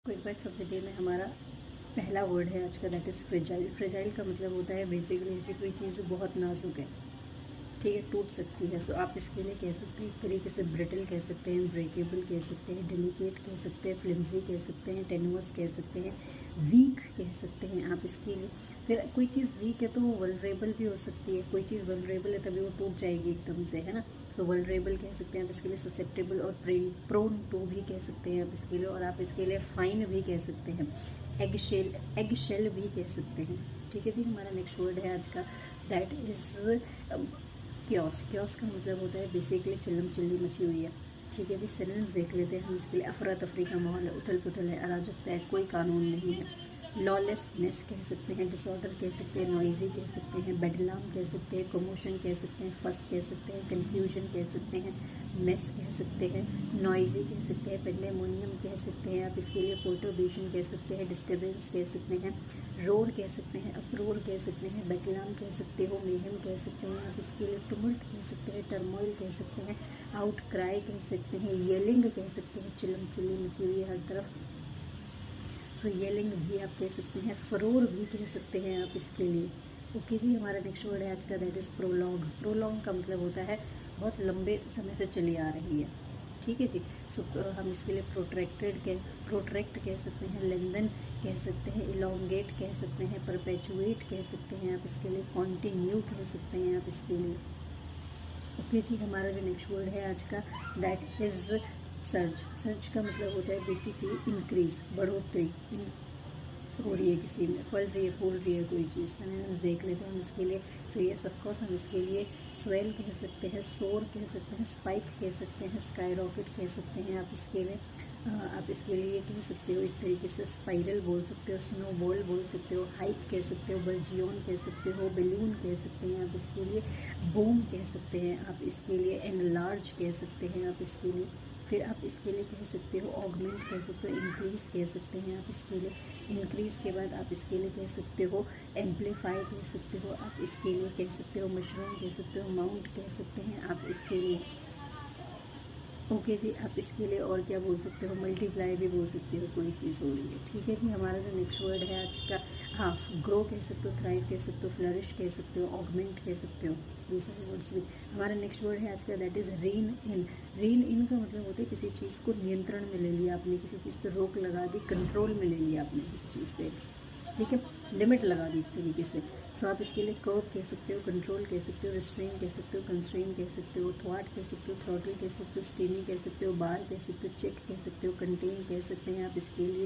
Quick bytes of the day में हमारा पहला वर्ड है आज का, दैट इज़ फ्रेजाइल। फ्रेजाइल का मतलब होता है बेसिकली ऐसी कोई चीज़ जो बहुत नाजुक है, ठीक है, टूट सकती है। सो आप इसके लिए कह सकते हैं एक तरीके से ब्रिटल कह सकते हैं, ब्रेकेबल कह सकते हैं, डेलिकेट कह सकते हैं, फ्लिम्जी कह सकते हैं, टेनुअस कह सकते हैं, वीक कह सकते हैं आप इसके लिए। फिर कोई चीज़ वीक है तो वो वल्नरेबल भी हो सकती है, कोई चीज़ वल्नरेबल है तभी वो टूट जाएगी एकदम से, है ना। सो वल्नरेबल कह सकते हैं आप इसके लिए, ससेप्टेबल और प्रोन टू भी कह सकते हैं आप इसके लिए, और आप इसके लिए फाइन भी कह सकते हैं, एग शेल भी कह सकते हैं। ठीक है जी, हमारा नेक्स्ट वर्ड है आज का, दैट इज़ क्योस। क्योस का मतलब होता है बेसिकली चिल्लम चिल्ली मची हुई है। ठीक है जी, सिनोनिम्स देख लेते हैं हम इसके लिए। अफरा तफरी का माहौल है, उथल पुथल है, अराजकता है, कोई कानून नहीं है। लॉलेसनेस कह सकते हैं, डिसऑर्डर कह सकते हैं, नॉइजी कह सकते हैं, बेडलाम कह सकते हैं, कमोशन कह सकते हैं, फस कह सकते हैं, कन्फ्यूजन कह सकते हैं, मेस कह सकते हैं, नॉइजी कह सकते हैं, पेंडेमोनियम कह सकते हैं आप इसके लिए, पोर्टोबेशन कह सकते हैं, डिस्टर्बेंस कह सकते हैं, रोर कह सकते हैं, अप्रोर कह सकते हैं, बेडलाम कह सकते हो, मेहम कह सकते हैं आप इसके लिए, टुमल्ट कह सकते हैं, टर्मोइल कह सकते हैं, आउट क्राई कह सकते हैं, येलिंग कह सकते हैं, चिल्लम चिल्ली मची हुई है हर तरफ। सो येलिंग भी आप कह सकते हैं, फरोर भी कह सकते हैं आप इसके लिए। ओके जी, हमारा नेक्स्ट वर्ड है आज का, दैट इज़ प्रोलॉन्ग। प्रोलॉन्ग का मतलब होता है बहुत लंबे समय से चली आ रही है। ठीक है जी, सो हम इसके लिए प्रोट्रैक्ट कह सकते हैं, लेंथन कह सकते हैं, इलोंगेट कह सकते हैं, परपेचुएट कह सकते हैं आप इसके लिए, कॉन्टिन्यू कह सकते हैं आप इसके लिए। ओके जी, हमारा जो नेक्स्ट वर्ड है आज का, दैट इज़ सर्ज। सर्ज का मतलब होता है बेसिकली इंक्रीज, बढ़ोतरी हो रही है किसी में, फल रही है, फूल रही है कोई चीज़। सिनोनिम्स देख लेते हैं हम इसके लिए। सो यस ऑफ कोर्स हम इसके लिए स्वेल कह सकते हैं, सोर कह सकते हैं, स्पाइक कह सकते हैं, स्काई रॉकेट कह सकते हैं आप इसके लिए। आप इसके लिए कह सकते हो एक तरीके से स्पाइरल बोल सकते हो, स्नोबॉल बोल सकते हो, हाइक कह सकते हो, बर्जियन कह सकते हो, बेलून कह सकते हैं आप इसके लिए, बूम कह सकते हैं आप इसके लिए, एनलार्ज कह सकते हैं आप इसके लिए। फिर आप इसके लिए कह सकते हो ऑगमेंट कह सकते हो, इंक्रीज़ कह सकते हैं आप इसके लिए। इंक्रीज़ के बाद आप इसके लिए कह सकते हो एम्पलीफाई कह सकते हो आप इसके लिए, कह सकते हो मशरूम कह सकते हो, माउंट कह सकते हैं आप इसके लिए। ओके जी, आप इसके लिए और क्या बोल सकते हो, मल्टीप्लाई भी बोल सकते हो, कोई चीज़ हो रही है। ठीक है जी, हमारा जो नेक्स्ट वर्ड है आज का, हाँ, ग्रो कह सकते हो, थ्राइव कह सकते हो, फ्लरिश कह सकते हो, ऑगमेंट कह सकते हो, ये सारे वर्ड्स भी। हमारा नेक्स्ट वर्ड है आज का, that is rein in. Rein in का मतलब होता है किसी चीज़ को नियंत्रण में ले लिया आपने, किसी चीज़ पर रोक लगा दी, कंट्रोल में ले लिया आपने किसी चीज़ पे, ठीक है, लिमिट लगा दी एक तरीके से। सो आप इसके लिए कर्व कह सकते हो, कंट्रोल कह सकते हो, रिस्ट्रेन कह सकते हो, कंस्ट्रेन कह सकते हो, थ्वाट कह सकते हो, थ्रॉटल कह सकते हो, स्टीमी कह सकते हो, बार कह सकते हो, चेक कह सकते हो, कंटेन कह सकते हैं आप इसके लिए,